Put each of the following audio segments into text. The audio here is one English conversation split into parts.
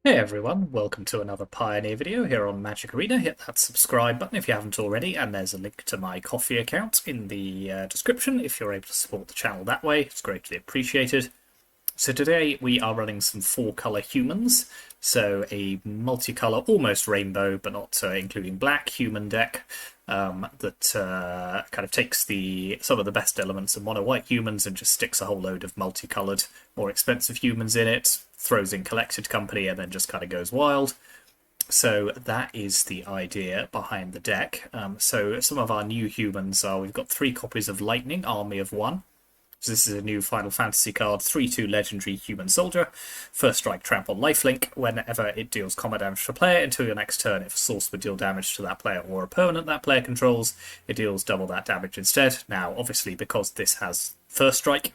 Hey everyone, welcome to another Pioneer video here on Magic Arena. Hit that subscribe button if you haven't already, and there's a link to my Coffee account in the description if you're able to support the channel that way. It's greatly appreciated. So today we are running some 4-colour humans, so a multicolour, almost rainbow, but not including black human deck that kind of takes some of the best elements of mono-white humans and just sticks a whole load of multicoloured, more expensive humans in it, throws in collected company, and then just kind of goes wild. So that is the idea behind the deck. So some of our new humans are, we've got 3 copies of Lightning, Army of 1. So this is a new Final Fantasy card, 3/2 Legendary Human Soldier. First strike, trample, lifelink. Whenever it deals combat damage to a player, until your next turn, if a source would deal damage to that player or a permanent that player controls, it deals double that damage instead. Now, obviously, because this has first strike,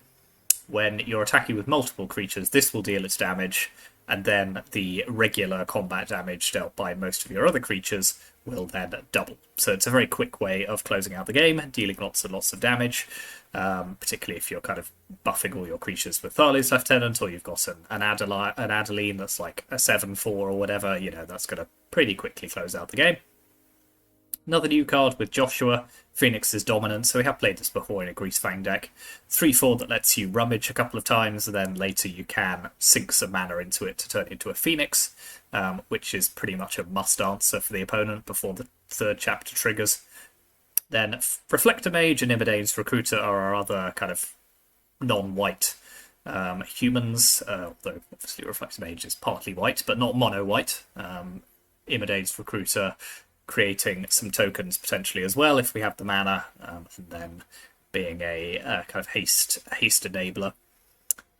when you're attacking with multiple creatures, this will deal its damage, and then the regular combat damage dealt by most of your other creatures will then double. So it's a very quick way of closing out the game, dealing lots and lots of damage, particularly if you're kind of buffing all your creatures with Thalia's Lieutenant, or you've got an Adeline that's like a 7/4 or whatever. That's going to pretty quickly close out the game. Another new card with Joshua, Phoenix's Dominant. So we have played this before in a Greasefang deck. 3/4 that lets you rummage a couple of times, and then later you can sink some mana into it to turn it into a Phoenix, which is pretty much a must answer for the opponent before the third chapter triggers. Then Reflector Mage and Imidane's Recruiter are our other kind of non-white humans, although obviously Reflector Mage is partly white, but not mono-white. Imidane's Recruiter creating some tokens potentially as well if we have the mana, and then being a kind of haste enabler.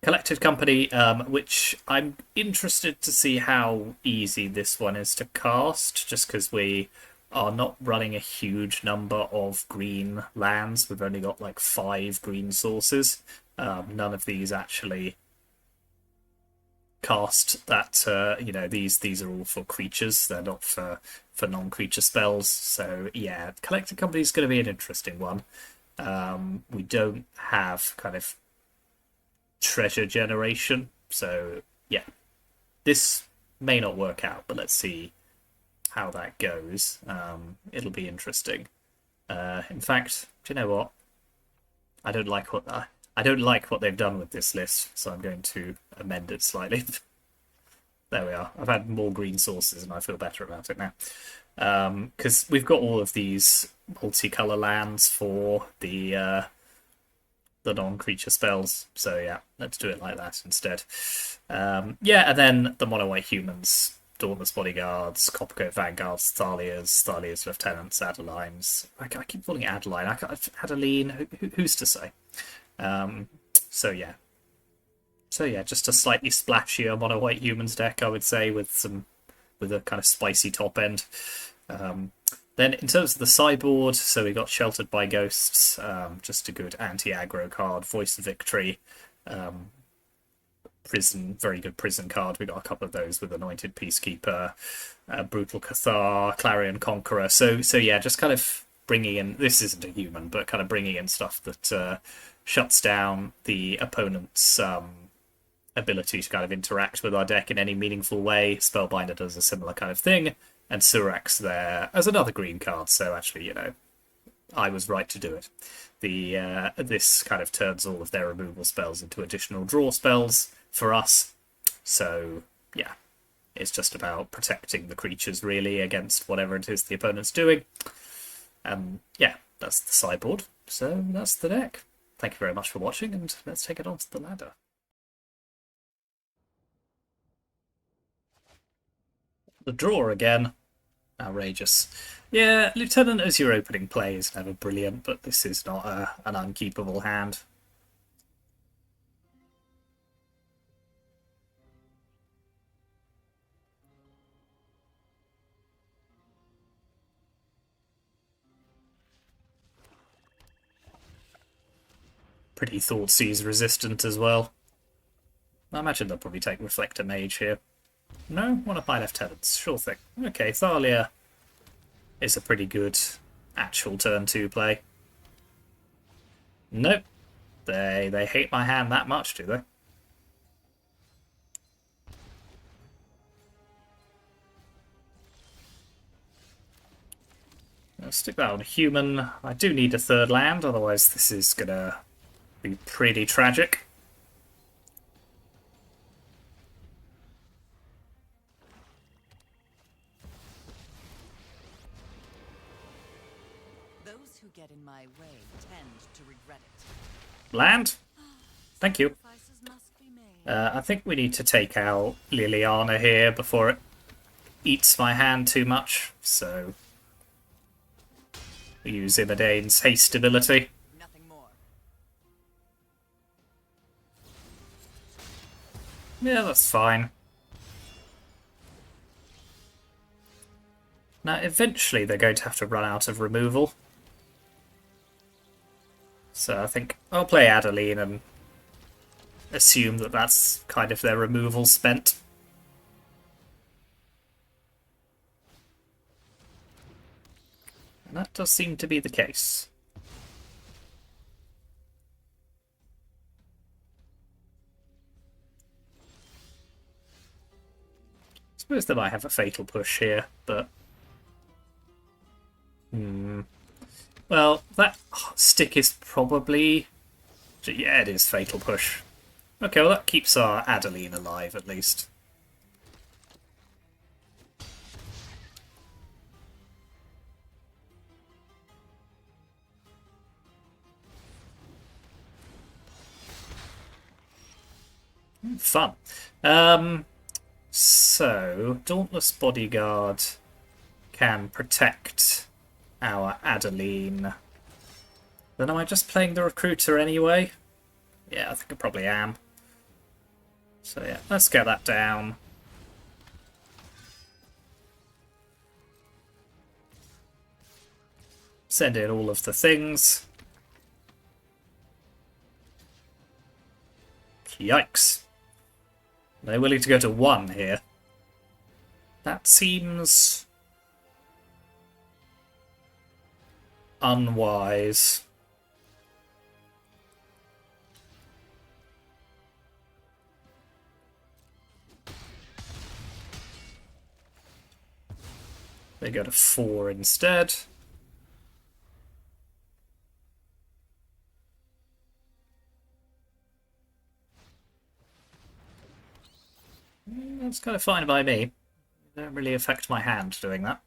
Collected Company, which I'm interested to see how easy this one is to cast, just because we are not running a huge number of green lands. We've only got like 5 green sources. None of these actually cast that. These are all for creatures. They're not for non-creature spells. So yeah, Collected Company is going to be an interesting one. We don't have kind of treasure generation, so yeah, this may not work out, but let's see how that goes. It'll be interesting. In fact, do you know what? I don't like what they've done with this list, so I'm going to amend it slightly. There we are. I've had more green sources and I feel better about it now. Because we've got all of these multicolour lands for the non-creature spells. So yeah, let's do it like that instead. And then the mono-white humans, Dauntless Bodyguards, Coppercoat Vanguards, Thalia's Lieutenants, Adelines. I keep calling it Adeline. Adeline, who's to say? So yeah, just a slightly splashier mono-white humans deck, I would say, with a kind of spicy top end. Then in terms of the sideboard, so we got Sheltered by Ghosts, just a good anti-aggro card, Voice of Victory, Prison, very good prison card. We got a couple of those with Anointed Peacekeeper, Brutal Cathar, Clarion Conqueror. So yeah, just kind of bringing in, this isn't a human, but kind of bringing in stuff that shuts down the opponent's ability to kind of interact with our deck in any meaningful way. Spellbinder does a similar kind of thing, and Surak's there as another green card. So actually, I was right to do it. This kind of turns all of their removal spells into additional draw spells for us. So yeah, it's just about protecting the creatures really against whatever it is the opponent's doing. Yeah, that's the sideboard. So that's the deck. Thank you very much for watching, and let's take it on to the ladder. The draw again. Outrageous. Yeah, Lieutenant as your opening play is never brilliant, but this is not an unkeepable hand. Pretty Thoughtseize resistant as well. I imagine they'll probably take Reflector Mage here. No? One of my lieutenants. Sure thing. Okay, Thalia is a pretty good actual turn 2 play. Nope. They hate my hand that much, do they? Let's stick that on human. I do need a third land, otherwise this is gonna be pretty tragic. Those who get in my way tend to regret it. Land? Thank you. Sacrifices must be made. I think we need to take out Liliana here before it eats my hand too much, so we use Imadane's haste ability. Nothing more. Yeah, that's fine. Now, eventually they're going to have to run out of removal. So I think I'll play Adeline and assume that that's kind of their removal spent. And that does seem to be the case. I suppose they might have a fatal push here, but... Well, that stick is probably... Yeah, it is fatal push. Okay, well that keeps our Adeline alive at least. Fun. So, Dauntless Bodyguard can protect our Adeline. Then am I just playing the Recruiter anyway? Yeah, I think I probably am. So yeah, let's get that down. Send in all of the things. Yikes. They're willing to go to 1 here. That seems unwise. They go to 4 instead. That's kind of fine by me. It don't really affect my hand doing that.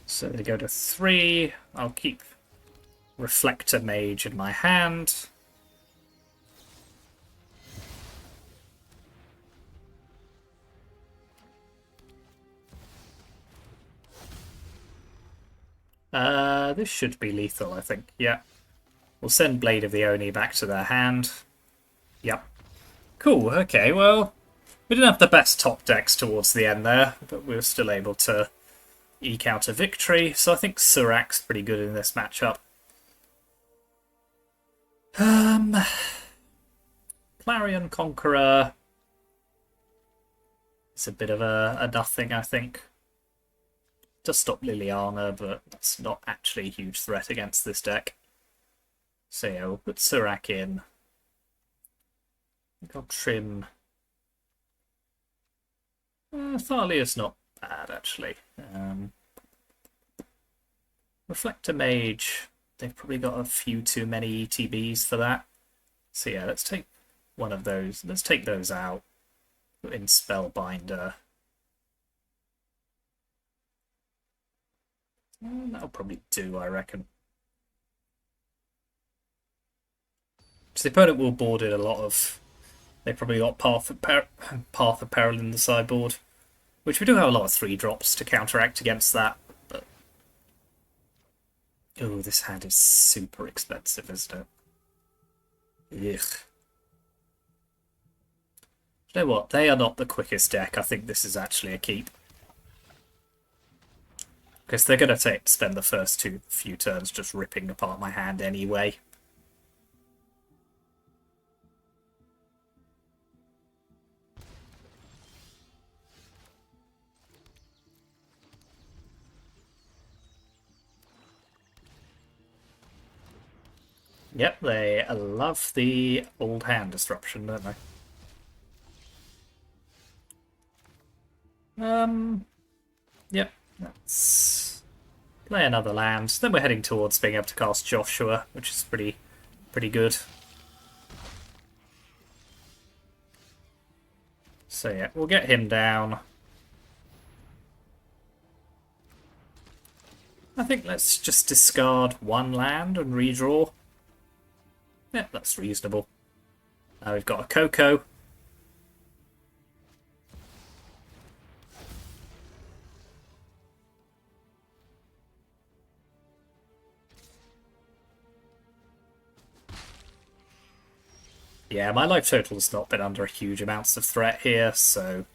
So they go to 3. I'll keep Reflector Mage in my hand. This should be lethal, I think. Yeah. We'll send Blade of the Oni back to their hand. Yep. Cool, okay, well, we didn't have the best top decks towards the end there, but we were still able to eke out a victory, so I think Surak's pretty good in this matchup. Clarion Conqueror is a bit of a nothing, I think. Does stop Liliana, but that's not actually a huge threat against this deck. So yeah, we'll put Surak in. I think I'll trim... Thalia's not bad, actually. Reflector Mage, they've probably got a few too many ETBs for that. So yeah, let's take one of those. Let's take those out. Put in Spellbinder. That'll probably do, I reckon. So the opponent will board in a lot of... They probably got Path of Peril in the sideboard, which we do have a lot of 3-drops to counteract against that. But oh, this hand is super expensive, isn't it? Ugh. You know what? They are not the quickest deck. I think this is actually a keep. Because they're going to spend the first few turns just ripping apart my hand anyway. Yep, they love the old hand disruption, don't they? Yep, let's play another land. Then we're heading towards being able to cast Joshua, which is pretty good. So yeah, we'll get him down. I think let's just discard one land and redraw. Yeah, that's reasonable. Now we've got a Coco. Yeah, my life total has not been under huge amounts of threat here, so...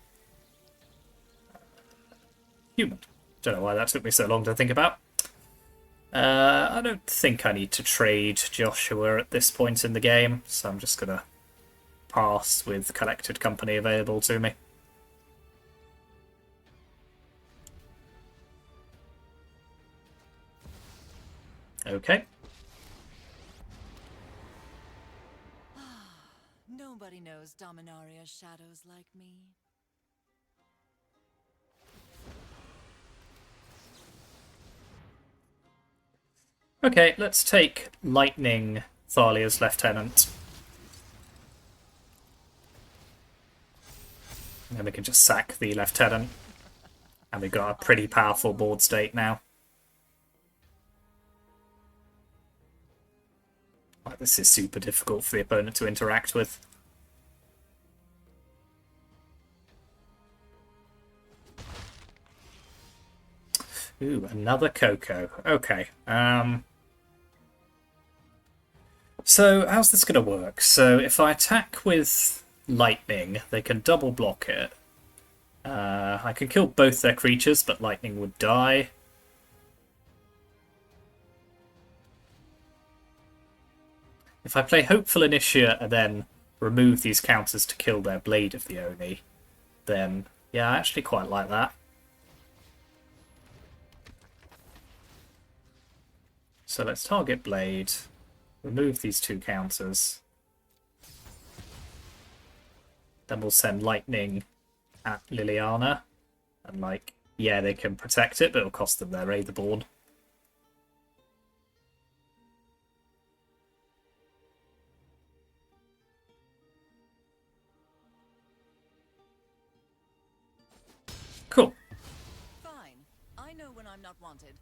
Human. Don't know why that took me so long to think about. I don't think I need to trade Joshua at this point in the game, so I'm just going to pass with Collected Company available to me. Okay. Nobody knows Dominaria's shadows like me. Okay, let's take Lightning Thalia's Lieutenant. And then we can just sack the Lieutenant. And we've got a pretty powerful board state now. Like, this is super difficult for the opponent to interact with. Ooh, another Coco. Okay. So, how's this going to work? So, if I attack with Lightning, they can double block it. I can kill both their creatures, but Lightning would die. If I play Hopeful Initiate and then remove these counters to kill their Blade of the Oni, then, yeah, I actually quite like that. So let's target Blade, remove these two counters. Then we'll send Lightning at Liliana. And, like, yeah, they can protect it, but it'll cost them their Aetherborn. Cool. Fine. I know when I'm not wanted.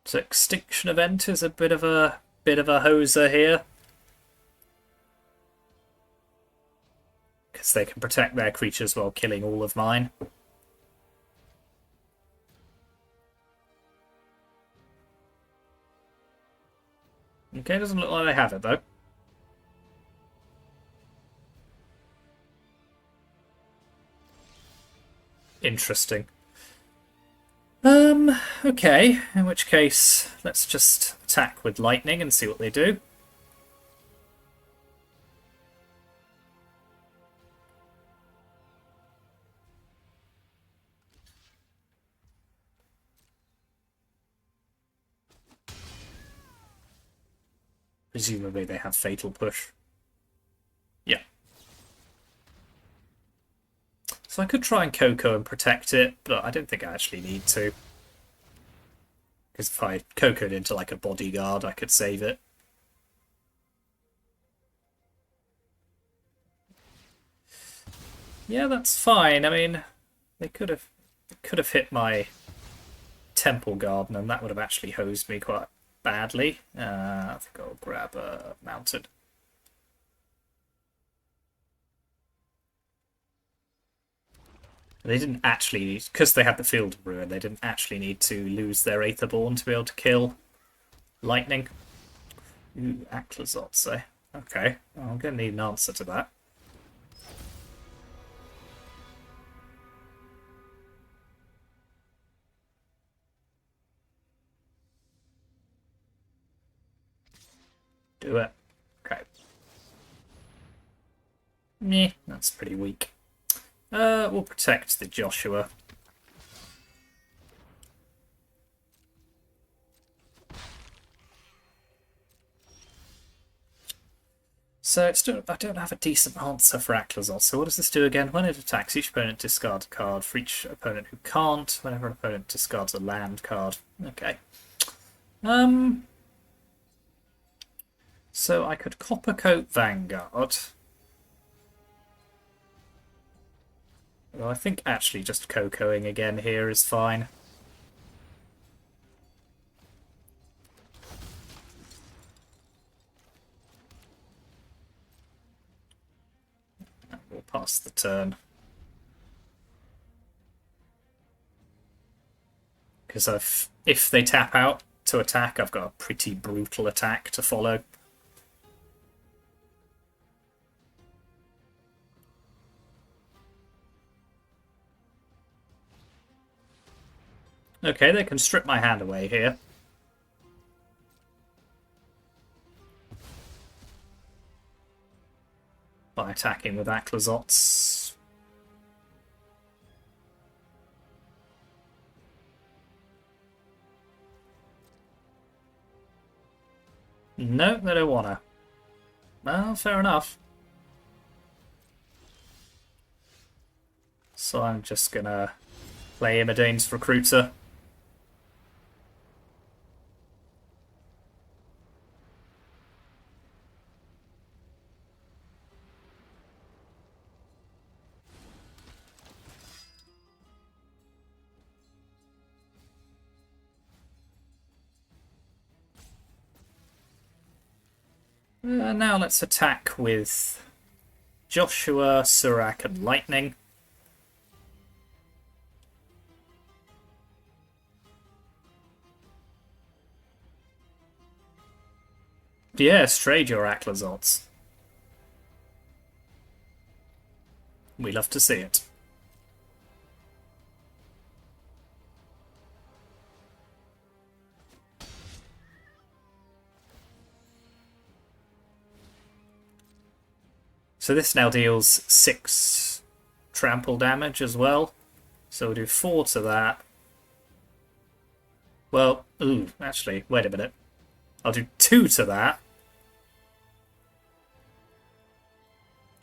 So Extinction Event is a bit of a hoser here. Because they can protect their creatures while killing all of mine. Okay, doesn't look like they have it though. Interesting. Okay, in which case, let's just attack with Lightning and see what they do. Presumably they have Fatal Push. Yeah. So I could try and Coco and protect it, but I don't think I actually need to. Because if I Coco'd into like a bodyguard, I could save it. Yeah, that's fine. I mean, they could have hit my Temple Garden, and that would have actually hosed me quite badly. I think I'll grab a Mounted. They didn't actually, because they had the Field of Ruin, they didn't actually need to lose their Aetherborn to be able to kill Lightning. Ooh, Actlazotse. Okay, well, I'm going to need an answer to that. Do it. Okay. Meh, that's pretty weak. We'll protect the Joshua. So I don't have a decent answer for Aclazot. So what does this do again? When it attacks, each opponent discards a card. For each opponent who can't, whenever an opponent discards a land card. Okay. So I could Copper Coat Vanguard. Well, I think actually just Cocoing again here is fine. We'll pass the turn. Because if they tap out to attack, I've got a pretty brutal attack to follow. Okay, they can strip my hand away here. By attacking with Aclazots. No, they don't wanna. Well, fair enough. So I'm just gonna play Imidane's Recruiter. Now let's attack with Joshua, Surak, and Lightning. Yes, trade your Aclazots. We love to see it. So this now deals 6 trample damage as well. So we'll do 4 to that. Well, ooh, actually, wait a minute. I'll do 2 to that.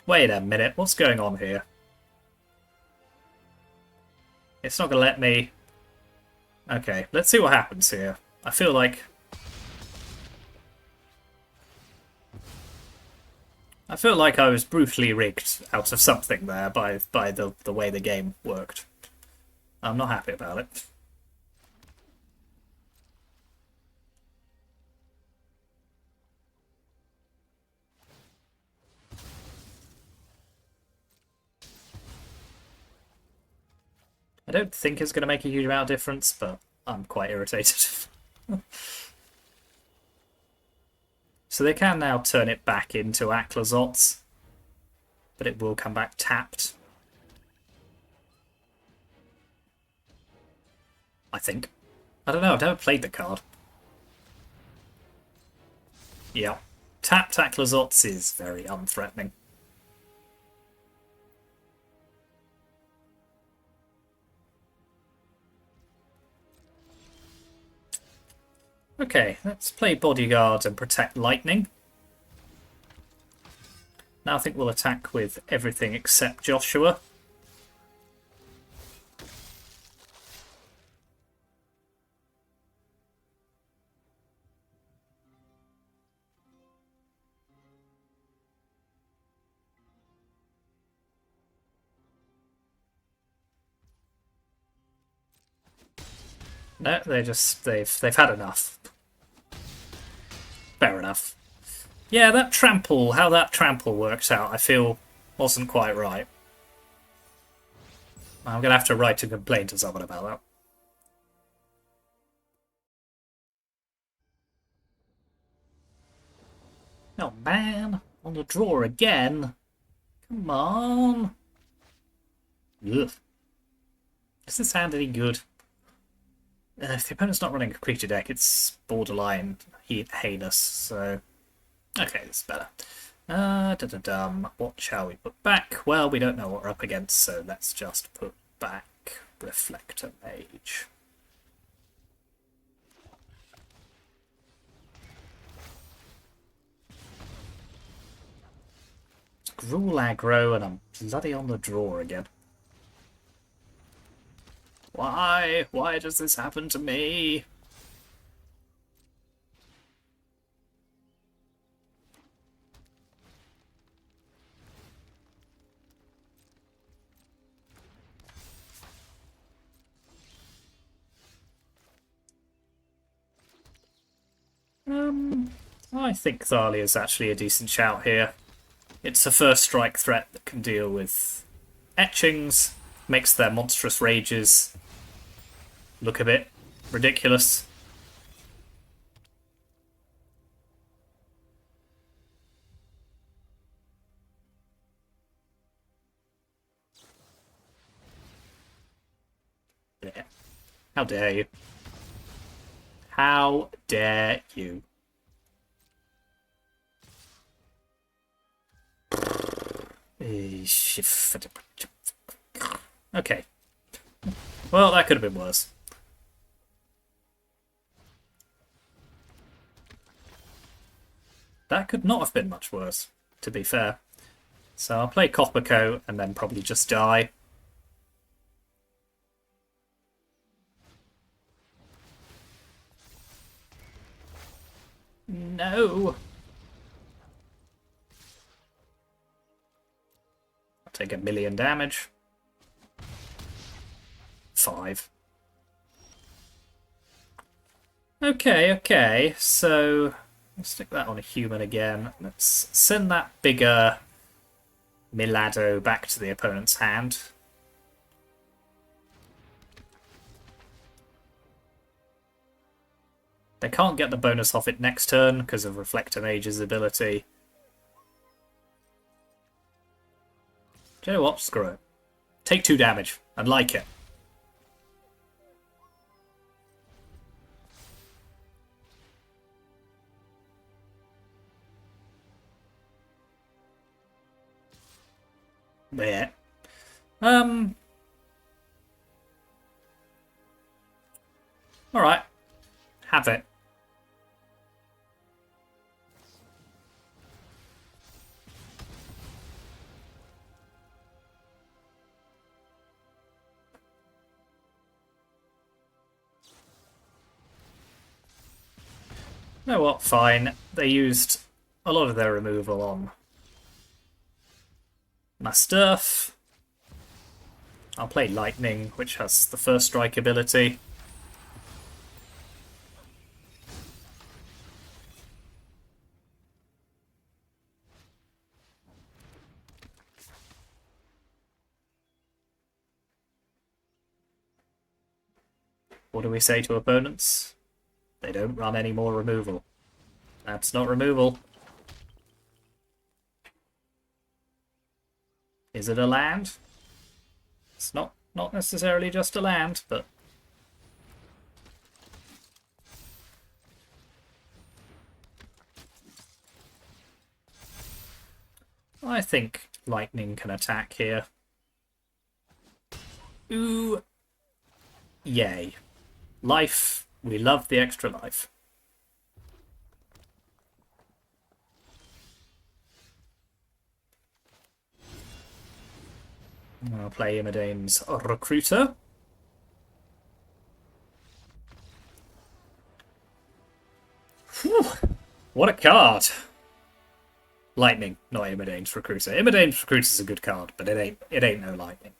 Wait a minute, what's going on here? It's not going to let me... Okay, let's see what happens here. I feel like I was brutally rigged out of something there by the way the game worked. I'm not happy about it. I don't think it's going to make a huge amount of difference, but I'm quite irritated. So they can now turn it back into Aclazots, but it will come back tapped. I think. I don't know, I've never played the card. Yeah. Tapped Aclazots is very unthreatening. Okay, let's play Bodyguard and protect Lightning. Now I think we'll attack with everything except Joshua. No, they've had enough. Fair enough. Yeah, how that trample works out, I feel wasn't quite right. I'm gonna have to write a complaint to someone about that. Oh man, on the draw again. Come on. Ugh. Is this hand any good? If the opponent's not running a creature deck, it's borderline heinous, so... Okay, this is better. What shall we put back? Well, we don't know what we're up against, so let's just put back Reflector Mage. Gruul aggro, and I'm bloody on the draw again. Why? Why does this happen to me? I think Thalia is actually a decent shout here. It's a first strike threat that can deal with etchings, makes their monstrous rages look a bit ridiculous. Yeah. How dare you? How dare you? Okay. Well, that could have been worse. That could not have been much worse, to be fair. So I'll play Coppercoat and then probably just die. No! I'll take 1,000,000 damage. 5. Okay, so let's stick that on a human again. Let's send that bigger Milado back to the opponent's hand. They can't get the bonus off it next turn because of Reflector Mage's ability. Do you know what? Screw it. Take 2 damage and like it. Yeah. Alright. Have it. You know what? Fine. They used a lot of their removal on my stuff. I'll play Lightning, which has the first strike ability. What do we say to opponents? They don't run any more removal. That's not removal. Is it a land? It's not necessarily just a land, but I think Lightning can attack here. Ooh. Yay. Life. We love the extra life. I'll play Imidane's Recruiter. Whew. What a card! Lightning, not Imidane's Recruiter. Imidane's Recruiter is a good card, but it ain't no Lightning.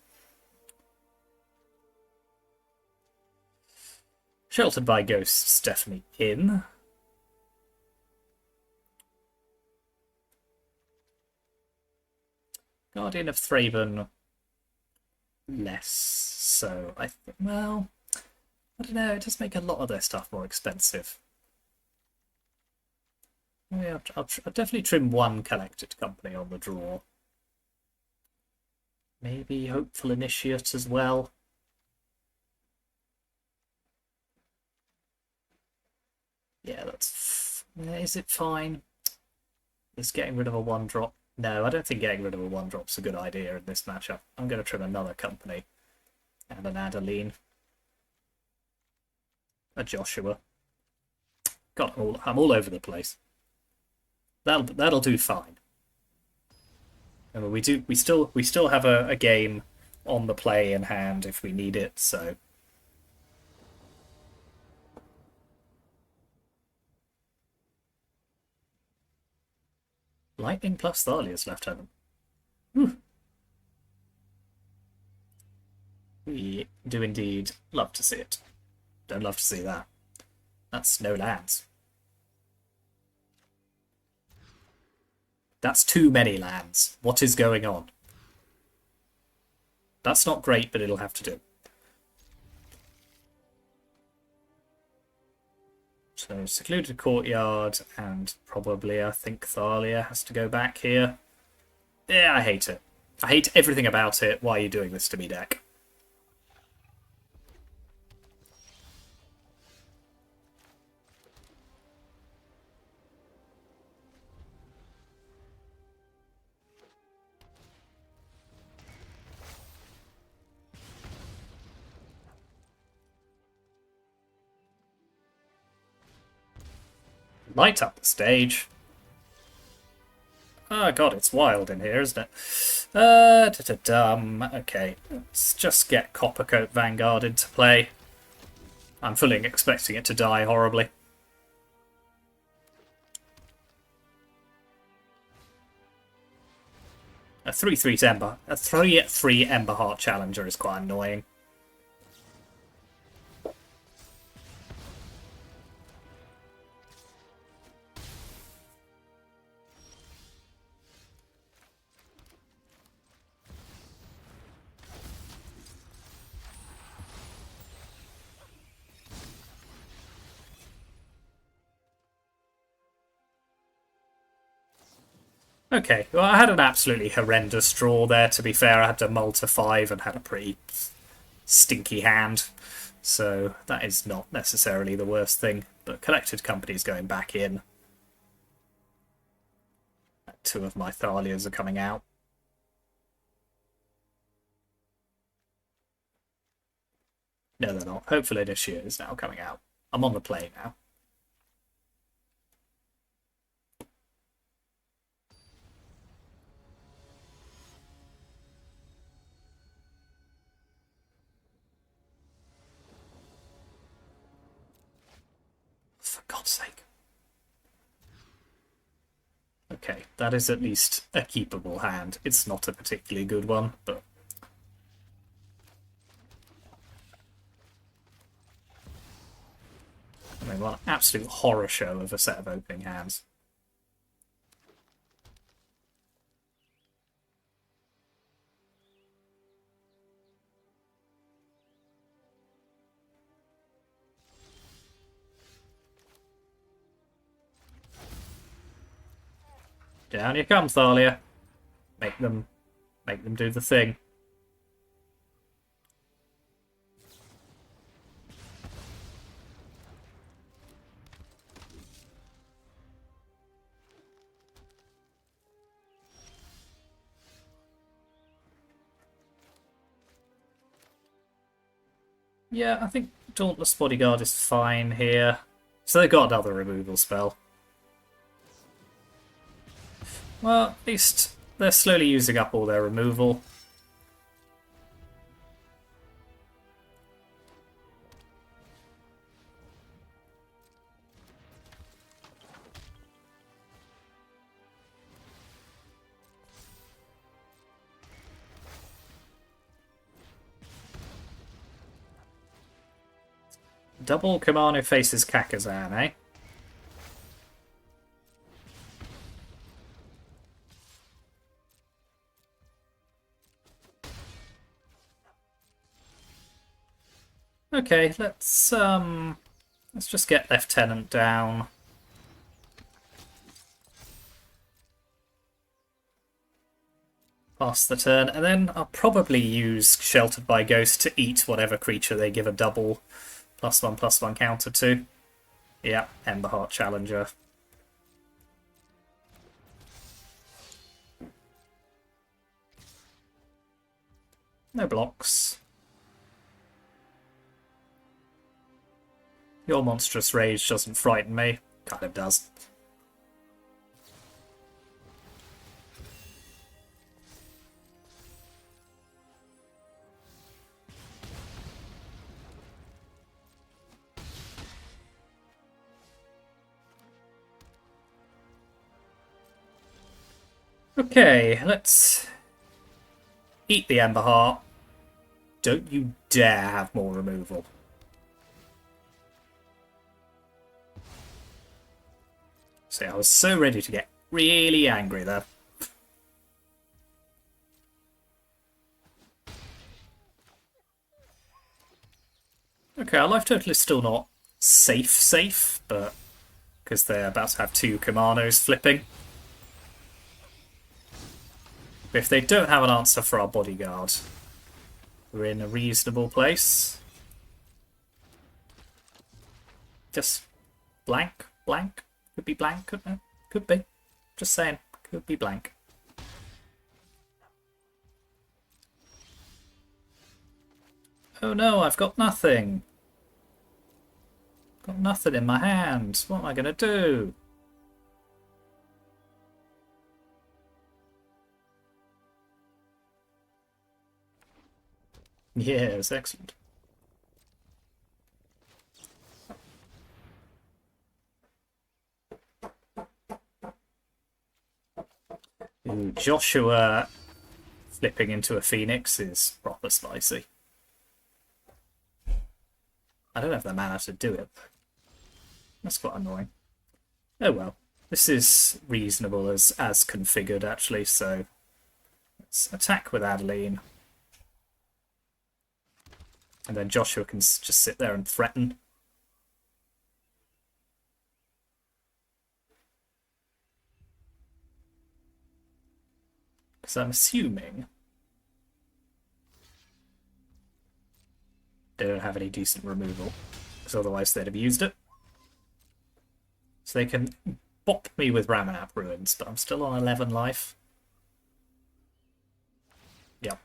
Sheltered by Ghosts, definitely in. Guardian of Thraben, less so. I think. Well, I don't know. It does make a lot of their stuff more expensive. Yeah, I'll definitely trim one collected company on the draw. Maybe Hopeful Initiate as well. Yeah, that's... Is it fine? Is getting rid of a 1-drop? No, I don't think getting rid of a 1-drop's a good idea in this matchup. I'm going to trim another company. And an Adeline. A Joshua. God, I'm all over the place. That'll do fine. And we still have a game on the play in hand if we need it, so Lightning plus Thalia's Lieutenant. Whew. We do indeed love to see it. Don't love to see that. That's no lands. That's too many lands. What is going on? That's not great, but it'll have to do. So, Secluded Courtyard, and probably, I think, Thalia has to go back here. Yeah, I hate it. I hate everything about it. Why are you doing this to me, deck? Light up the stage. Oh god, it's wild in here, isn't it? Okay, let's just get Coppercoat Vanguard into play. I'm fully expecting it to die horribly. A 3/3 Ember Heart Challenger is quite annoying. Okay, well, I had an absolutely horrendous draw there, to be fair. I had to mull to 5 and had a pretty stinky hand. So that is not necessarily the worst thing. But Collected Company's going back in. 2 of my Thalias are coming out. No, they're not. Hopeful Initiate is now coming out. I'm on the play now. For God's sake. Okay, that is at least a keepable hand. It's not a particularly good one, but... I mean, what an absolute horror show of a set of opening hands. Down you come, Thalia. Make them do the thing. Yeah, I think Dauntless Bodyguard is fine here. So they've got another removal spell. Well, at least they're slowly using up all their removal. Double Kamano faces Kakazan, eh? Okay, let's just get Lieutenant down. Pass the turn, and then I'll probably use Sheltered by Ghost to eat whatever creature they give a double +1/+1 counter to. Yeah, Emberheart Challenger. No blocks. Your monstrous rage doesn't frighten me. Kind of does. Okay, let's eat the Ember Heart. Don't you dare have more removal. See, I was so ready to get really angry there. Okay, our life total is still not safe, but because they're about to have 2 Kamanos flipping. But if they don't have an answer for our bodyguard, we're in a reasonable place. Just blank. Could be blank, couldn't it? Could be. Just saying, could be blank. Oh no, I've got nothing. Got nothing in my hand. What am I going to do? Yes, excellent. Ooh, Joshua flipping into a Phoenix is proper spicy. I don't have the mana to do it. That's quite annoying. Oh well. This is reasonable as configured, actually, so let's attack with Adeline. And then Joshua can just sit there and threaten. Because I'm assuming they don't have any decent removal, because otherwise they'd have used it. So they can bop me with Ramanap Ruins, but I'm still on 11 life. Yep.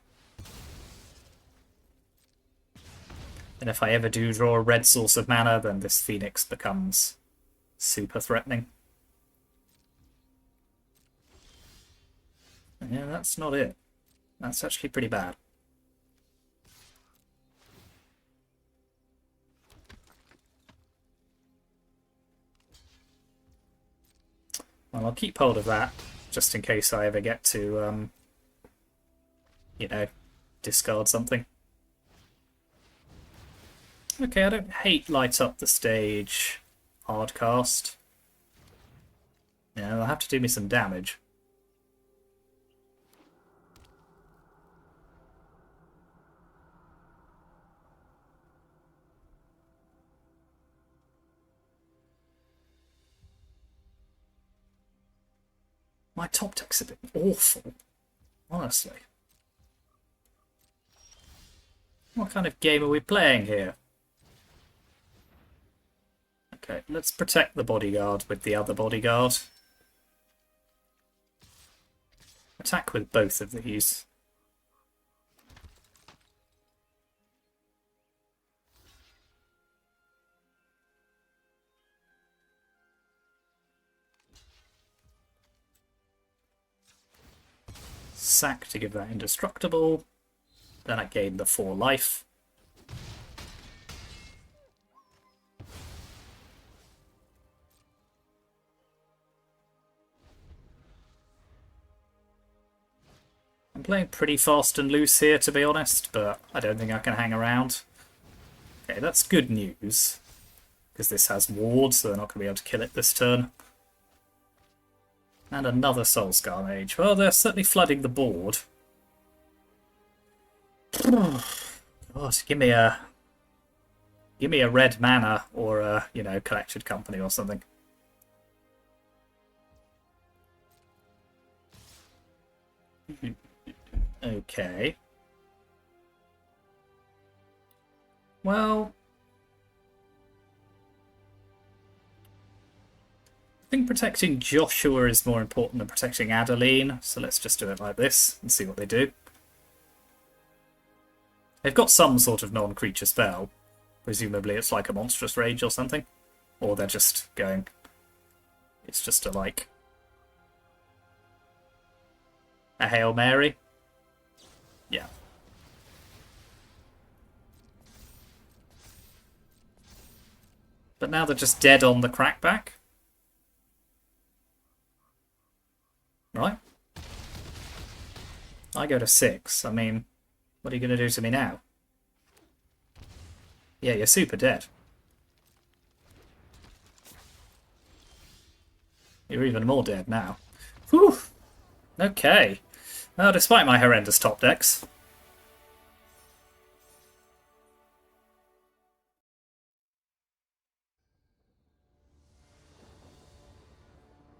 And if I ever do draw a red source of mana, then this Phoenix becomes super threatening. Yeah, that's not it. That's actually pretty bad. Well, I'll keep hold of that, just in case I ever get to, you know, discard something. Okay, I don't hate Light Up the Stage hardcast. Yeah, they'll have to do me some damage. My top deck's a bit awful, honestly. What kind of game are we playing here? Okay, let's protect the bodyguard with the other bodyguard. Attack with both of these. Sack to give that indestructible. Then I gain the 4 life. I'm playing pretty fast and loose here, to be honest, but I don't think I can hang around. Okay, that's good news, because this has wards, so they're not going to be able to kill it this turn. And another Soulscar Mage. Well, they're certainly flooding the board. God, give me a red mana or a, you know, Collected Company or something. Okay. Well, I think protecting Joshua is more important than protecting Adeline, so let's just do it like this and see what they do. They've got some sort of non-creature spell. Presumably it's like a monstrous rage or something. Or they're just going... It's just a, like... a Hail Mary. Yeah. But now they're just dead on the crackback. Right? I go to 6. I mean, what are you going to do to me now? Yeah, you're super dead. You're even more dead now. Whew! Okay. Well, despite my horrendous top decks...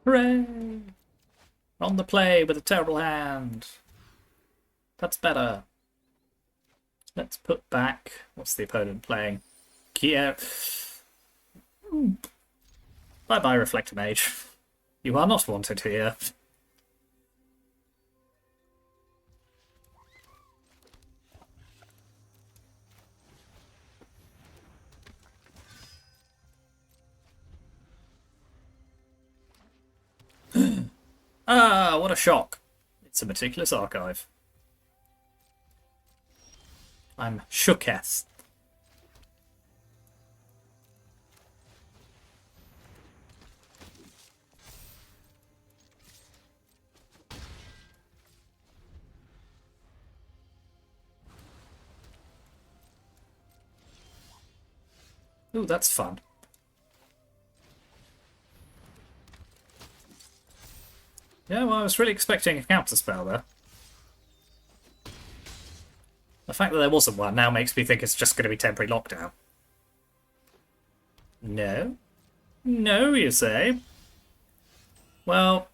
Hooray! On the play with a terrible hand. That's better. Let's put back... What's the opponent playing? Kia... Bye-bye, Reflector Mage. You are not wanted here. Ah, what a shock. It's a meticulous archive. I'm shooketh. Ooh, that's fun. Yeah, well, I was really expecting a counter spell there. The fact that there wasn't one now makes me think it's just going to be temporary lockdown. No? No, you say? Well...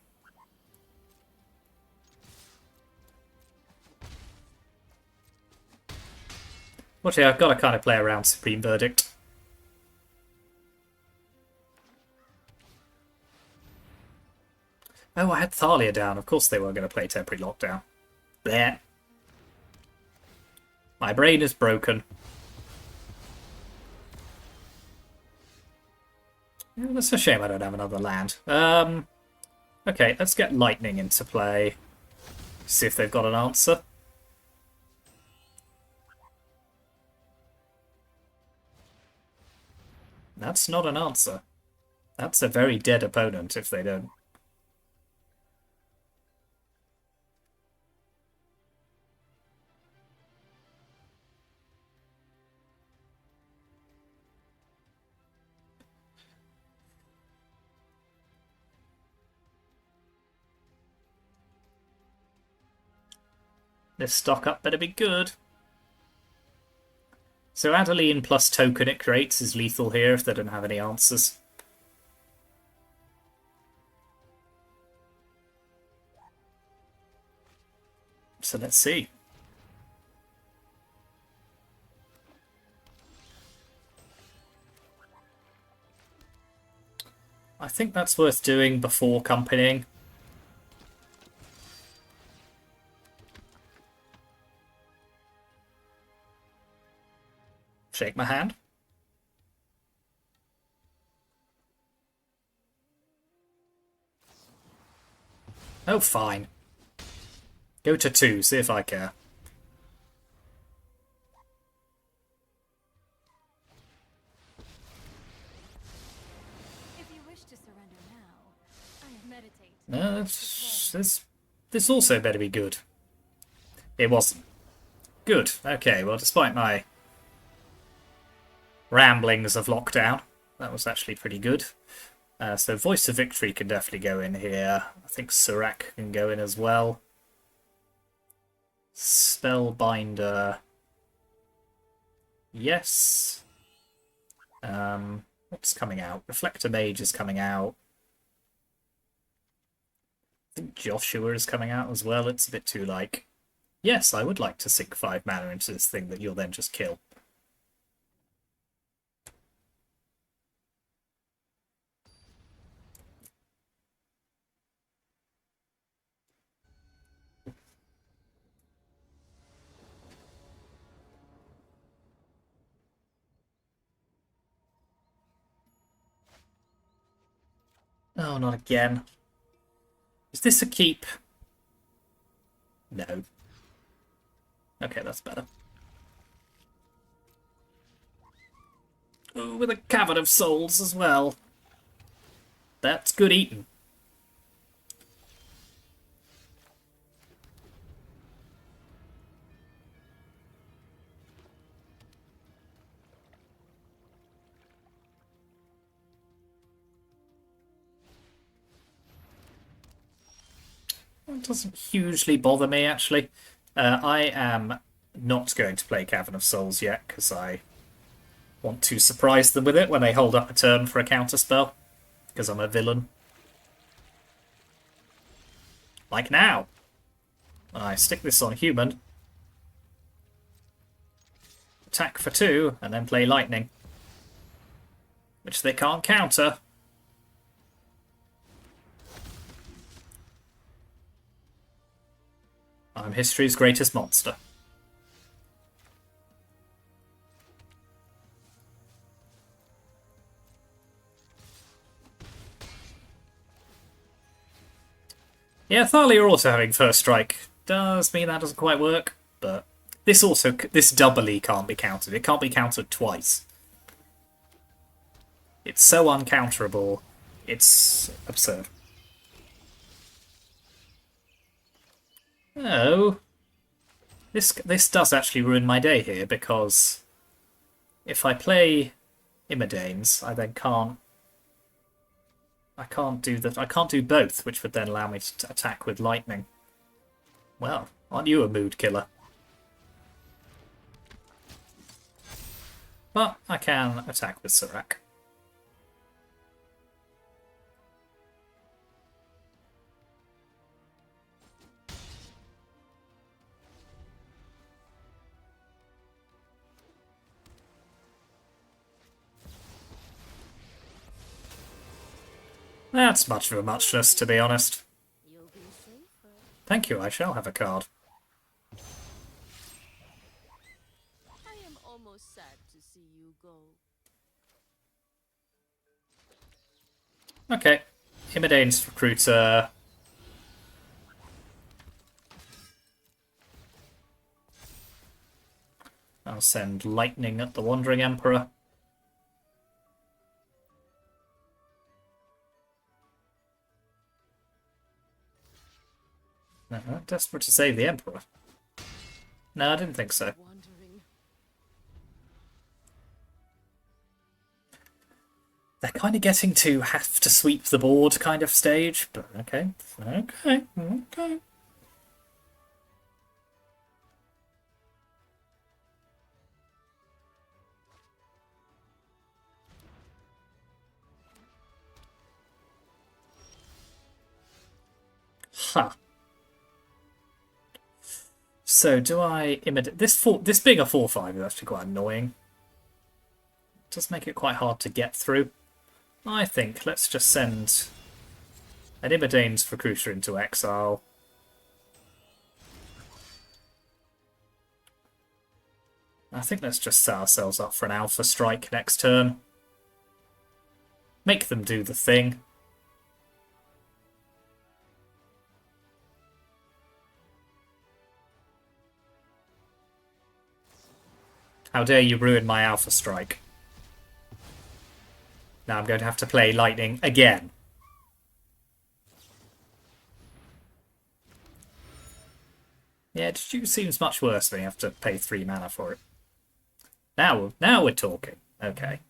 Well, yeah, I've got to kind of play around Supreme Verdict. Oh, I had Thalia down. Of course they were going to play temporary lockdown. There. My brain is broken. Yeah, that's a shame I don't have another land. Okay, let's get Lightning into play. See if they've got an answer. That's not an answer. That's a very dead opponent if they don't. This stock up better be good. So Adeline plus token it creates is lethal here if they don't have any answers. So let's see. I think that's worth doing before companying. Shake my hand. Oh, fine. Go to 2, see if I care. If you wish to surrender now, I meditate. No, this also better be good. It wasn't. Good. Okay, well, despite my ramblings of lockdown, that was actually pretty good. So Voice of Victory can definitely go in here. I think Surak can go in as well. Spellbinder. Yes. What's coming out? Reflector Mage is coming out. I think Joshua is coming out as well. It's a bit too like... Yes, I would like to sink 5 mana into this thing that you'll then just kill. Oh, not again. Is this a keep? No. Okay, that's better. Oh, with a Cavern of Souls as well. That's good eating. It doesn't hugely bother me, actually. I am not going to play Cavern of Souls yet, because I want to surprise them with it when they hold up a turn for a counterspell, because I'm a villain. Like now. When I stick this on human, attack for 2, and then play lightning. Which they can't counter. I'm history's greatest monster. Yeah, Thalia are also having first strike. Does mean that doesn't quite work, but this doubly can't be countered. It can't be countered twice. It's so uncounterable. It's absurd. Oh. This does actually ruin my day here, because if I play Immodanes, I then can't... I can't do both, which would then allow me to attack with lightning. Well, aren't you a mood killer? But I can attack with Serac. That's much of a muchness, to be honest. You'll be safer. Thank you, I shall have a card. I am almost sad to see you go. Okay. Immodane's Recruiter. I'll send Lightning at the Wandering Emperor. Desperate to save the Emperor. No, I didn't think so. Wandering. They're kind of getting to have to sweep the board kind of stage, but okay. Okay. Huh. So do I imitate this being a 4/5 is actually quite annoying. It does make it quite hard to get through. I think let's just send an Immodane's Recruiter into exile. I think let's just set ourselves up for an Alpha Strike next turn. Make them do the thing. How dare you ruin my Alpha Strike. Now I'm going to have to play Lightning again. Yeah, Deduce seems much worse when you have to pay 3 mana for it. Now we're talking. Okay.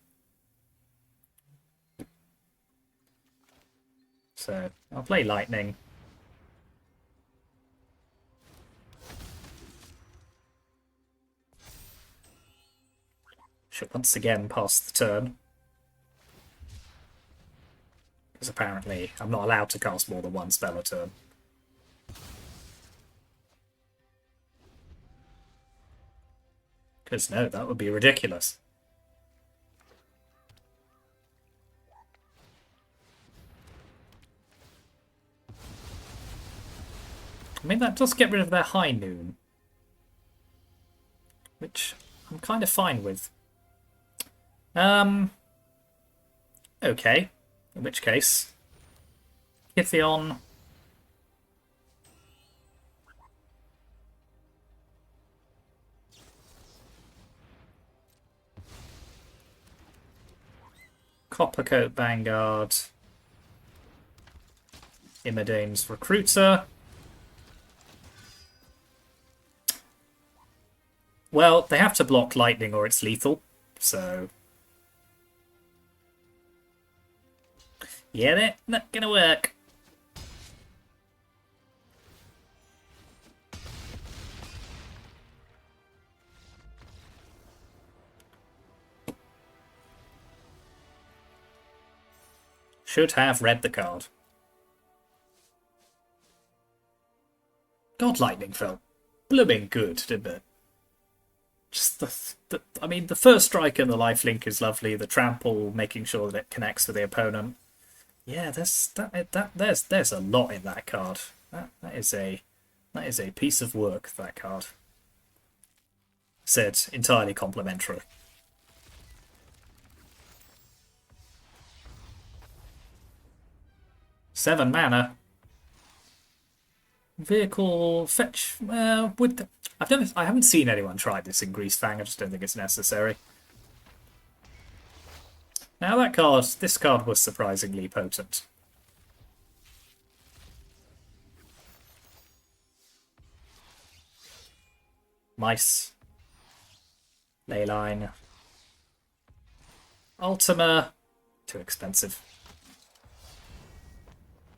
So, I'll play Lightning. Should once again pass the turn. Because apparently I'm not allowed to cast more than one spell a turn. Because no, that would be ridiculous. I mean, that does get rid of their High Noon. Which I'm kind of fine with. Okay. In which case, Pythion. Coppercoat Vanguard. Imidane's Recruiter. Well, they have to block lightning or it's lethal, so... Yeah, that's not gonna work. Should have read the card. God, lightning felt blooming good, didn't it? Just I mean, the first strike and the lifelink is lovely. The trample, making sure that it connects with the opponent. Yeah, there's a lot in that card. That is a piece of work. That card. Said entirely complimentary. Seven mana. Vehicle fetch. I haven't seen anyone try this in Greasefang. I just don't think it's necessary. Now this card was surprisingly potent. Mice. Leyline. Ultima. Too expensive.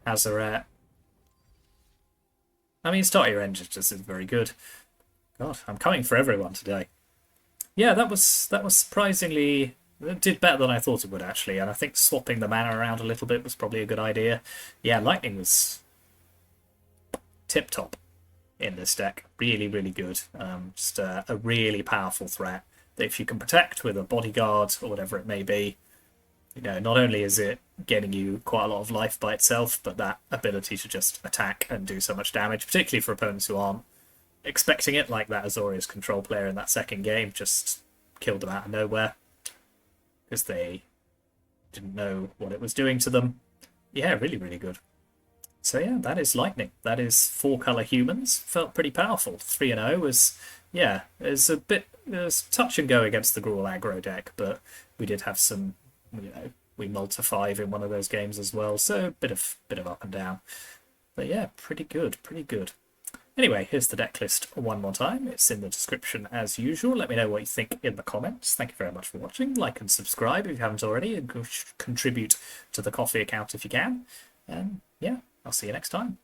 Azoret. I mean, start your engine just is very good. God, I'm coming for everyone today. Yeah, that was surprisingly... It did better than I thought it would, actually, and I think swapping the mana around a little bit was probably a good idea. Yeah, lightning was tip-top in this deck. Really, really good. Just a really powerful threat that if you can protect with a bodyguard or whatever it may be, you know, not only is it getting you quite a lot of life by itself, but that ability to just attack and do so much damage, particularly for opponents who aren't expecting it, like that Azorius control player in that second game, just killed them out of nowhere because they didn't know what it was doing to them. Yeah, really, really good. So yeah, that is lightning. That is 4-color humans. Felt pretty powerful. 3-0 was, yeah, it was touch and go against the Gruul aggro deck, but we did have some, you know, we multi 5 in one of those games as well, so a bit of up and down. But yeah, pretty good, pretty good. Anyway, here's the deck list one more time. It's in the description as usual. Let me know what you think in the comments. Thank you very much for watching. Like and subscribe if you haven't already, and contribute to the coffee account if you can. And yeah, I'll see you next time.